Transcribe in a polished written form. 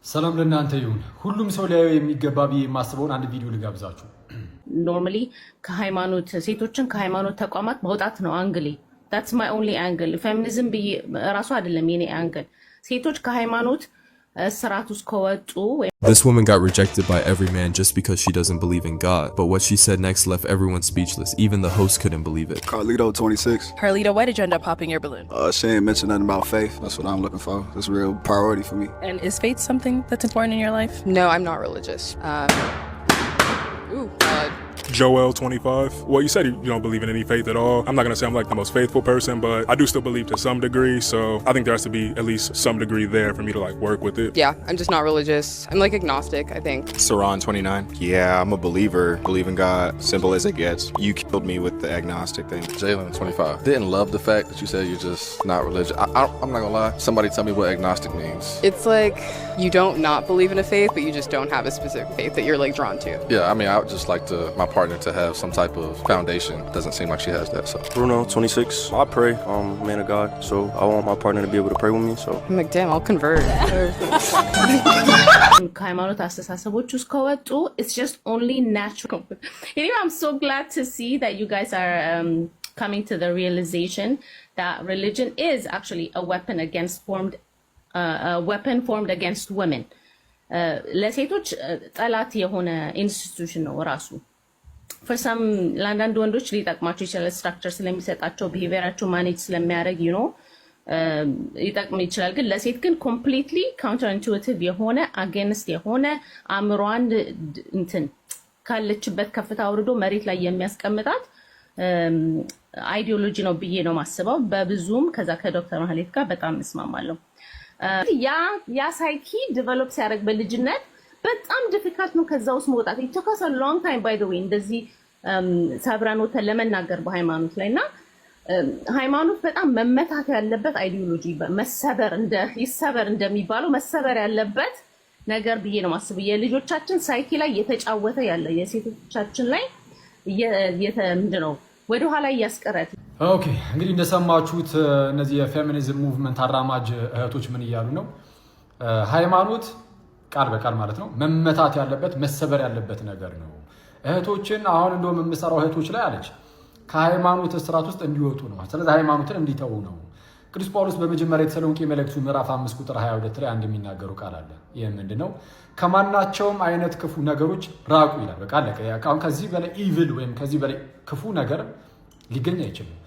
ሰላም ለእናንተ ይሁን። ሁሉም ሰው ሊያየው የሚገባ ብዬ የማስበውን አንድ ቪዲዮ ልጋብዛችሁ። ኖርማሊ ከሃይማኖት ሴቶችን ከሃይማኖት ተቋማት ማውጣት ነው አንግሌ። that's my only angle ፌሚኒዝም ብዬ ራሱ አይደለም የኔ አንግል። ሴቶች ከሃይማኖት ስርዓት ውስጥ ከወጡ This woman got rejected by every man just because she doesn't believe in God. But what she said next left everyone speechless. Even the host couldn't believe it. Carlito, 26. Carlito, why did you end up popping your balloon? She ain't mentioned nothing about faith. That's what I'm looking for. It's a real priority for me. And is faith something that's important in your life? No, I'm not religious. Joel, 25. Well, you said you don't believe in any faith at all. I'm not going to say I'm like the most faithful person, but I do still believe to some degree. So I think there has to be at least some degree there for me to like work with it. Yeah, I'm just not religious. I'm like agnostic, I think. Saran, 29. Yeah, I'm a believer. Believe in God. Simple as it gets. You killed me with the agnostic thing. Jalen, 25. Didn't love the fact that you said you're just not religious. I'm not gonna lie. Somebody tell me what agnostic means. It's like you don't not believe in a faith, but you just don't have a specific faith that you're like drawn to. Yeah, I mean, I would just like my partner to have some type of foundation. Doesn't seem like she has that. So Bruno, 26. I pray, man of God. So I want my partner to be able to pray with me. So I'm like, damn, I'll convert. ከሃይማኖት አስተሳሰቦች ውስጥ ከወጡ it's just only natural. Anyway, I'm so glad to see that you guys are coming to the realization that religion is actually a weapon formed against women. ለሴቶች ጠላት የሆነ ኢንስቲትዩሽን ነው ራሱ። for some ለአንዳንድ ወንዶች ሊጠቅማቸው ይችላል፣ ስትራክቸር ስለሚሰጣቸው ቢሄቪየራቸው ማኔጅ ስለሚያደርግ ሊጠቅም ይችላል። ግን ለሴት ግን ኮምፕሊትሊ ካውንተር ኢንቱዊቲቭ የሆነ አጌንስት የሆነ አእምሯን እንትን ካለችበት ከፍታ አውርዶ መሬት ላይ የሚያስቀምጣት አይዲዮሎጂ ነው ብዬ ነው ማስበው። በብዙም ከዛ ከዶክተር ማህሌት ጋር በጣም እስማማለሁ። ያ ሳይኪ ዲቨሎፕ ሲያደርግ በልጅነት በጣም ዲፊካልት ነው ከዛ ውስጥ መውጣት። it took us a long time by the way እንደዚህ ሰብረን ወተን ለመናገር በሃይማኖት ላይና ሃይማኖት በጣም መመታት ያለበት አይዲዮሎጂ ይሰበር እንደሚባለው መሰበር ያለበት ነገር ብዬ ነው ማስበው። የልጆቻችን ሳይኪ ላይ የተጫወተ ያለ የሴቶቻችን ላይ ምንድነው ወደ ኋላ ያስቀረት። ኦኬ እንግዲህ እንደሰማችሁት እነዚህ የፌሚኒዝም ሙቭመንት አራማጅ እህቶች ምን እያሉ ነው? ሃይማኖት ቃል በቃል ማለት ነው መመታት ያለበት መሰበር ያለበት ነገር ነው። እህቶችን አሁን እንደውም የምሰራው እህቶች ላይ አለች ከሃይማኖት እስራት ውስጥ እንዲወጡ ነው። ስለዚህ ሃይማኖትን እንዲተው ነው። ቅዱስ ጳውሎስ በመጀመሪያ የተሰሎንቄ መልእክቱ ምዕራፍ 5 ቁጥር 22 ላይ አንድ የሚናገረው ቃል አለ። ይሄ ምንድነው? ከማናቸውም አይነት ክፉ ነገሮች ራቁ ይላል። በቃ አለቀ። አሁን ከዚህ በላይ ኢቪል ወይም ከዚህ በላይ ክፉ ነገር ሊገኝ አይችልም።